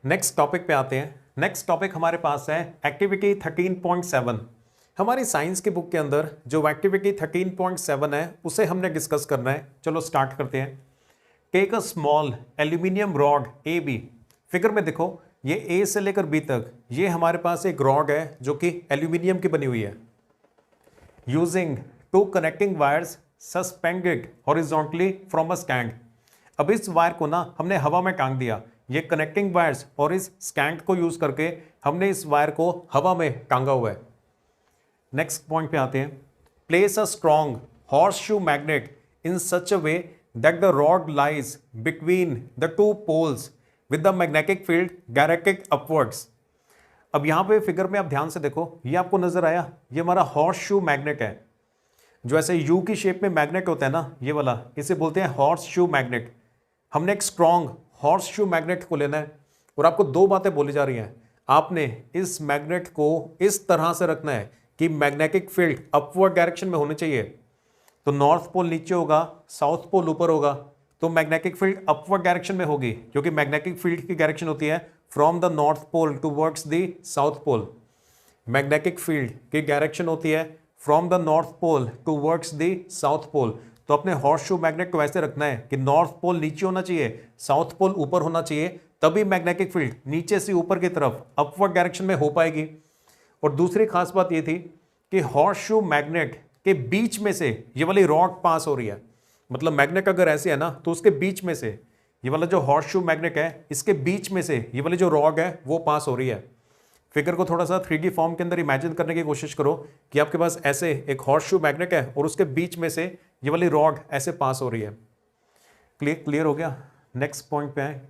Next topic पे आते हैं। नेक्स्ट टॉपिक हमारे पास है एक्टिविटी 13.7। हमारी साइंस की बुक के अंदर जो एक्टिविटी 13.7 है उसे हमने डिस्कस करना है। चलो स्टार्ट करते हैं। Take a small aluminium rod A B. Figure में देखो, ये ए से लेकर बी तक ये हमारे पास एक रॉड है जो कि एल्यूमिनियम की बनी हुई है। Using two connecting wires suspended horizontally from a stand. अब इस वायर को ना हमने हवा में टांग दिया। ये कनेक्टिंग वायर्स और इस स्टैंड को यूज करके हमने इस वायर को हवा में टांगा हुआ है। नेक्स्ट पॉइंट पे आते हैं। Place a strong horseshoe magnet in such a way that the rod lies between the two poles with the magnetic field directed upwards. अब यहां पे फिगर में आप ध्यान से देखो, ये आपको नजर आया, ये हमारा हॉर्स शू मैग्नेट है। जो ऐसे यू की शेप में मैग्नेट होता है ना, ये वाला, इसे बोलते हैं हॉर्स शू मैग्नेट। हमने एक स्ट्रॉन्ग हॉर्स शू मैग्नेट को लेना है और आपको दो बातें बोली जा रही हैं। आपने इस मैग्नेट को इस तरह से रखना है कि मैग्नेटिक फील्ड अपवर्ड डायरेक्शन में होनी चाहिए। तो नॉर्थ पोल नीचे होगा, साउथ पोल ऊपर होगा, तो मैग्नेटिक फील्ड अपवर्ड डायरेक्शन में होगी, क्योंकि मैग्नेटिक फील्ड की डायरेक्शन होती है from the north pole towards the south pole. Magnetic field की डायरेक्शन होती है from the north pole towards the south pole. तो अपने हॉर्स शू मैग्नेट को ऐसे रखना है कि नॉर्थ पोल नीचे होना चाहिए, साउथ पोल ऊपर होना चाहिए, तभी मैग्नेटिक फील्ड नीचे से ऊपर की तरफ अपवर्ड डायरेक्शन में हो पाएगी। और दूसरी खास बात यह थी कि हॉर्स शू मैग्नेट के बीच में से ये वाली रॉड पास हो रही है। मतलब मैग्नेट अगर ऐसे है ना, तो उसके बीच में से ये वाला जो हॉर्स शू मैग्नेट है, इसके बीच में से ये वाली जो रॉड है वो पास हो रही है। फिगर को थोड़ा सा 3D फॉर्म के अंदर इमेजिन करने की कोशिश करो कि आपके पास ऐसे एक हॉर्स शू मैग्नेट है और उसके बीच में से ये वाली रॉड ऐसे पास हो रही है। क्लियर हो गया। नेक्स्ट पॉइंट पे आए।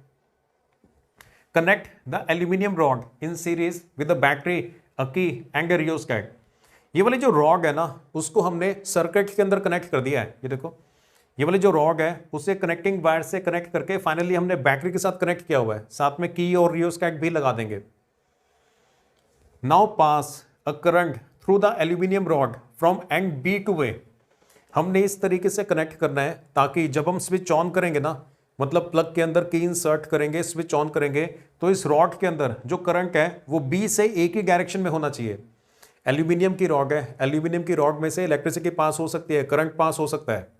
Connect the aluminium rod in series with the battery, a key and a rheostat. ये वाली जो रॉड है ना, उसको हमने सर्किट के अंदर कनेक्ट कर दिया है। ये देखो, ये वाली जो रॉड है उसे कनेक्टिंग वायर से कनेक्ट करके फाइनली हमने बैटरी के साथ कनेक्ट किया हुआ है। साथ में की और रियोस्टेट भी लगा देंगे। Now pass a current through the aluminium rod from end B to A. हमने इस तरीके से कनेक्ट करना है ताकि जब हम स्विच ऑन करेंगे ना, मतलब प्लग के अंदर की इंसर्ट करेंगे, स्विच ऑन करेंगे, तो इस रॉड के अंदर जो करंट है वो बी से ए की डायरेक्शन में होना चाहिए। एल्यूमिनियम की रॉड है, एल्यूमिनियम की रॉड में से इलेक्ट्रिसिटी पास हो सकती है, करंट पास हो सकता है।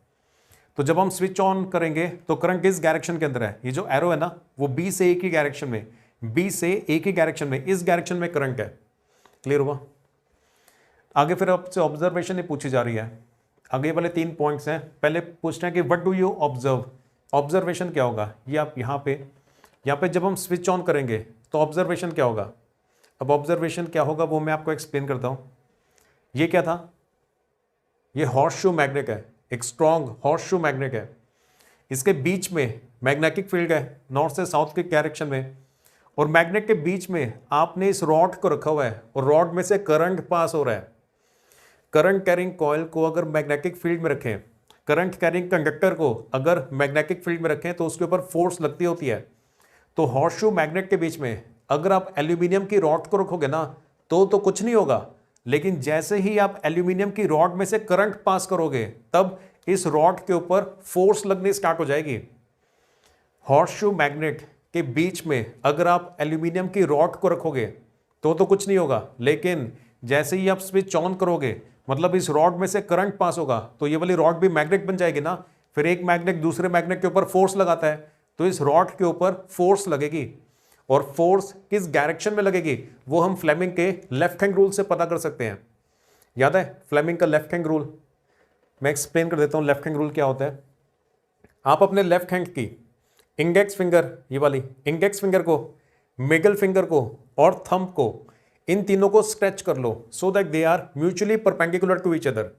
तो जब हम स्विच ऑन करेंगे तो करंट किस डायरेक्शन के अंदर है, ये जो एरो है ना, वो बी से ए की डायरेक्शन में, बी से ए की डायरेक्शन में, इस डायरेक्शन में करंट है। क्लियर हुआ। आगे फिर आपसे ऑब्जर्वेशन ही पूछी जा रही है। आगे वाले 3 पॉइंट्स हैं। पहले पूछना है कि what do you observe. Observation क्या होगा, ये आप यहाँ पे जब हम स्विच ऑन करेंगे तो ऑब्जर्वेशन क्या होगा। अब ऑब्जर्वेशन क्या होगा वो मैं आपको एक्सप्लेन करता हूँ। ये क्या था, ये हॉर्स शू मैग्नेट है, एक स्ट्रॉन्ग हॉर्स शू मैग्नेट है। इसके बीच में मैग्नेटिक फील्ड है नॉर्थ से साउथ की डायरेक्शन में, और मैग्नेट के बीच में आपने इस रॉड को रखा हुआ है और रॉड में से करंट पास हो रहा है। करंट कैरिंग कॉइल को अगर मैग्नेटिक फील्ड में रखें, करंट कैरिंग कंडक्टर को अगर मैग्नेटिक फील्ड में रखें तो उसके ऊपर फोर्स लगती होती है। तो हॉर्स शू मैग्नेट के बीच में अगर आप एल्यूमिनियम की रॉड को रखोगे ना तो कुछ नहीं होगा, लेकिन जैसे ही आप एल्यूमिनियम की रॉड में से करंट पास करोगे तब इस रॉड के ऊपर फोर्स लगनी स्टार्ट हो जाएगी। हॉर्स शू मैग्नेट के बीच में अगर आप एल्यूमिनियम की रॉड को रखोगे तो कुछ नहीं होगा, लेकिन जैसे ही आप स्विच ऑन करोगे, मतलब इस रॉड में से करंट पास होगा, तो ये वाली रॉड भी मैग्नेट बन जाएगी ना। फिर एक मैग्नेट दूसरे मैग्नेट के ऊपर फोर्स लगाता है, तो इस रॉड के ऊपर फोर्स लगेगी, और फोर्स किस डायरेक्शन में लगेगी वो हम फ्लेमिंग के लेफ्ट हैंड रूल से पता कर सकते हैं। याद है फ्लेमिंग का लेफ्ट हैंड रूल? मैं एक्सप्लेन कर देता हूं लेफ्ट हैंड रूल क्या होता है। आप अपने लेफ्ट हैंड की इंडेक्स फिंगर, ये वाली इंडेक्स फिंगर को, मिडिल फिंगर को और थंब को, इन तीनों को स्ट्रेच कर लो so that they are mutually perpendicular to each other.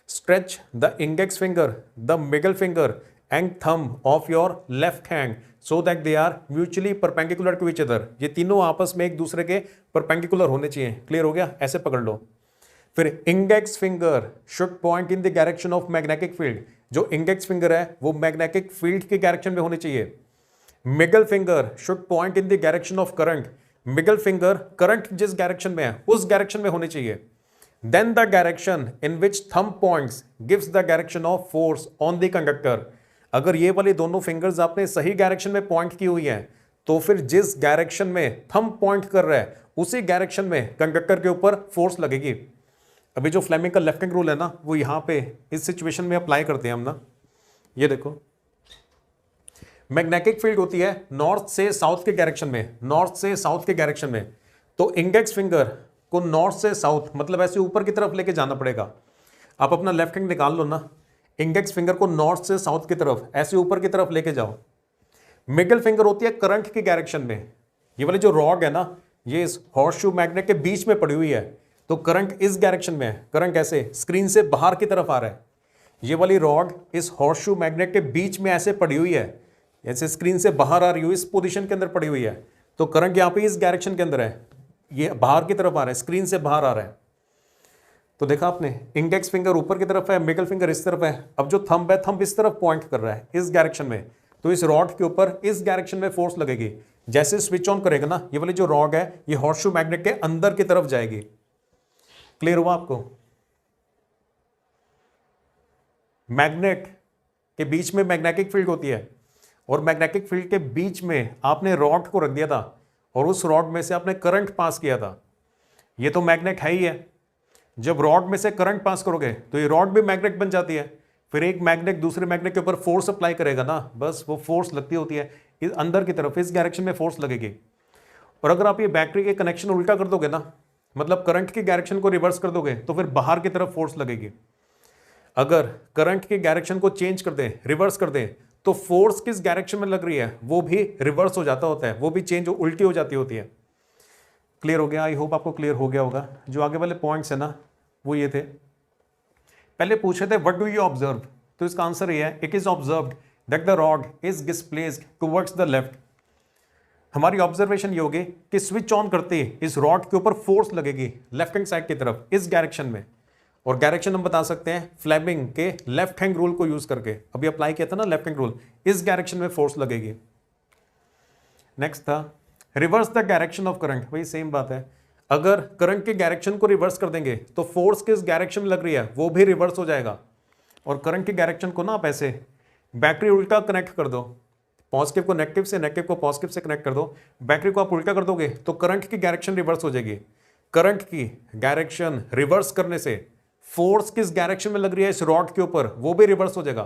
Stretch the index finger, the middle finger and thumb of your left hand so that they are mutually perpendicular to each other. ये तीनों आपस में एक दूसरे के perpendicular होने चाहिए। Clear हो गया? ऐसे पकड़ लो। फिर index finger should point in the direction of magnetic field. जो इंडेक्स फिंगर है वो मैग्नेटिक फील्ड की डायरेक्शन में होनी चाहिए। Middle finger should point in the direction of current. Middle finger current जिस डायरेक्शन में है उस डायरेक्शन में होनी चाहिए। Then the direction in which thumb points gives the direction of force on the conductor. अगर ये वाली दोनों फिंगर्स आपने सही डायरेक्शन में पॉइंट की हुई हैं तो फिर जिस डायरेक्शन में थंब पॉइंट कर रहा है उसी डायरेक्शन में कंडक्टर के ऊपर फोर्स लगेगी। अभी जो फ्लेमिंग का लेफ्ट हैंड रूल है ना, वो यहां पे इस सिचुएशन में अप्लाई करते हैं हम ना। ये देखो, मैग्नेटिक फील्ड होती है नॉर्थ से साउथ के डायरेक्शन में, नॉर्थ से साउथ के डायरेक्शन में। तो इंडेक्स फिंगर को नॉर्थ से साउथ मतलब ऐसे ऊपर की तरफ लेके जाना पड़ेगा। आप अपना लेफ्ट हैंड निकाल लो ना, इंडेक्स फिंगर को नॉर्थ से साउथ की तरफ ऐसे ऊपर की तरफ लेके जाओ। मिडिल फिंगर होती है करंट की डायरेक्शन में। ये वाली जो रॉड है ना, ये इस हॉर्सशू मैग्नेट के बीच में पड़ी हुई है, तो करंट इस डायरेक्शन में है। करंट ऐसे स्क्रीन से बाहर की तरफ आ रहा है। ये वाली रॉड इस हॉर्सशू मैग्नेट के बीच में ऐसे पड़ी हुई है, ऐसे स्क्रीन से बाहर आ रही हुई, इस पोजीशन के अंदर पड़ी हुई है। तो करंट यहाँ पे इस डायरेक्शन के अंदर है, ये बाहर की तरफ आ रहा है, स्क्रीन से बाहर आ रहा है। तो देखा आपने, इंडेक्स फिंगर ऊपर की तरफ है, मिडिल फिंगर इस तरफ है। अब जो थंब है, थंब इस तरफ पॉइंट कर रहा है, इस डायरेक्शन में। तो इस रॉड के ऊपर इस डायरेक्शन में फोर्स लगेगी। जैसे स्विच ऑन करेगा ना, ये वाली जो रॉड है ये हॉर्सशू मैग्नेट के अंदर की तरफ जाएगी। क्लियर हुआ आपको? मैग्नेट के बीच में मैग्नेटिक फील्ड होती है, और मैग्नेटिक फील्ड के बीच में आपने रॉड को रख दिया था और उस रॉड में से आपने करंट पास किया था। ये तो मैग्नेट है ही है। जब रॉड में से करंट पास करोगे तो ये रॉड भी मैग्नेट बन जाती है। फिर एक मैग्नेट दूसरे मैग्नेट के ऊपर फोर्स अप्लाई करेगा ना, बस वो फोर्स लगती होती है इस अंदर की तरफ, इस डायरेक्शन में फोर्स लगेगी। और अगर आप ये बैटरी के कनेक्शन उल्टा कर दोगे ना, मतलब करंट की डायरेक्शन को रिवर्स कर दोगे, तो फिर बाहर की तरफ फोर्स लगेगी। अगर करंट की डायरेक्शन को चेंज कर दें, रिवर्स कर दें, तो फोर्स किस डायरेक्शन में लग रही है वो भी रिवर्स हो जाता होता है, वो भी चेंज उल्टी हो जाती होती है। क्लियर हो गया? आई होप आपको क्लियर हो गया होगा। जो आगे वाले पॉइंट्स है ना, वो ये थे। पहले पूछे थे व्हाट डू यू ऑब्जर्व, तो इसका आंसर ये है, it is observed that the rod is displaced towards the left. हमारी ऑब्जर्वेशन ये होगी कि स्विच ऑन करते ही इस रॉड के ऊपर फोर्स लगेगी लेफ्ट हैंड साइड की तरफ, इस डायरेक्शन में। और डायरेक्शन हम बता सकते हैं फ्लेमिंग के लेफ्ट हैंड रूल को यूज करके। अभी अप्लाई किया था ना लेफ्ट हैंड रूल, इस डायरेक्शन में फोर्स लगेगी। नेक्स्ट था reverse the direction of current. वही सेम बात है, अगर करंट के डायरेक्शन को रिवर्स कर देंगे तो फोर्स किस डायरेक्शन में लग रही है वो भी रिवर्स हो जाएगा। और करंट की डायरेक्शन को ना आप ऐसे बैटरी उल्टा कनेक्ट कर दो, पॉजिटिव को नेगेटिव से, नेगेटिव को पॉजिटिव से कनेक्ट कर दो। बैटरी को आप उल्टा कर दोगे तो करंट की डायरेक्शन रिवर्स हो जाएगी। करंट की डायरेक्शन रिवर्स करने से फोर्स किस डायरेक्शन में लग रही है इस रॉड के ऊपर वो भी रिवर्स हो जाएगा।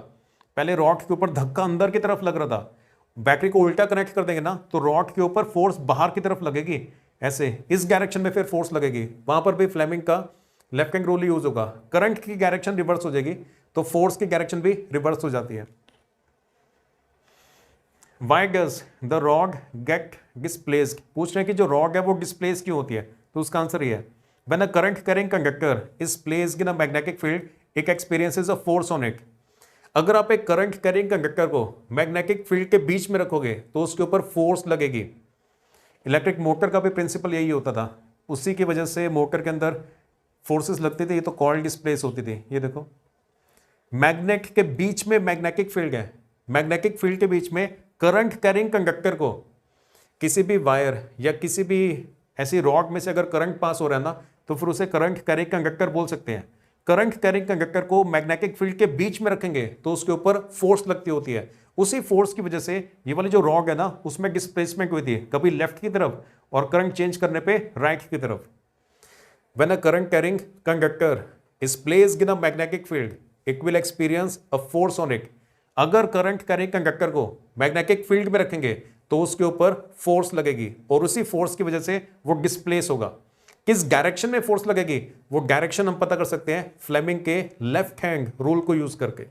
पहले रॉड के ऊपर धक्का अंदर की तरफ लग रहा था, बैटरी को उल्टा कनेक्ट कर देंगे ना तो रॉड के ऊपर फोर्स बाहर की तरफ लगेगी, ऐसे इस डायरेक्शन में फिर फोर्स लगेगी। वहां पर भी फ्लेमिंग का लेफ्ट हैंड रूल यूज होगा। करंट की डायरेक्शन रिवर्स हो जाएगी तो फोर्स की डायरेक्शन भी रिवर्स हो जाती है। Why does the rod get displaced? पूछ रहे हैं कि जो रॉड है वो डिस्प्लेस क्यों होती है, तो उसका आंसर ये है, when a current carrying conductor is placed in a magnetic field, it experiences a force on it. अगर आप एक करंट कैरिंग कंडक्टर को मैग्नेटिक फील्ड के बीच में रखोगे तो उसके ऊपर फोर्स लगेगी। इलेक्ट्रिक मोटर का भी प्रिंसिपल यही होता था, उसी की वजह से मोटर के अंदर फोर्सेस लगती थी, ये तो कॉइल डिस्प्लेस होती थी। ये देखो, मैग्नेट के बीच में मैग्नेटिक फील्ड है, मैग्नेटिक फील्ड के बीच में करंट कैरिंग कंडक्टर को किसी भी वायर या किसी भी ऐसी रॉड में से अगर करंट पास हो रहा है ना तो फिर उसे करंट कैरिंग कंडक्टर बोल सकते हैं। करंट कैरिंग कंडक्टर को मैग्नेटिक फील्ड के बीच में रखेंगे तो उसके ऊपर फोर्स लगती होती है। उसी फोर्स की वजह से ये वाली जो रॉड है ना उसमें डिस्प्लेसमेंट हुई थी, कभी लेफ्ट की तरफ और करंट चेंज करने पे राइट की तरफ। When a current carrying conductor is placed in a magnetic field it will experience a force on it. अगर करंट कैरिंग कंडक्टर को मैग्नेटिक फील्ड में रखेंगे तो उसके ऊपर फोर्स लगेगी और उसी फोर्स की वजह से वो डिस्प्लेस होगा। किस डायरेक्शन में फोर्स लगेगी वो डायरेक्शन हम पता कर सकते हैं फ्लेमिंग के लेफ्ट हैंड रूल को यूज करके।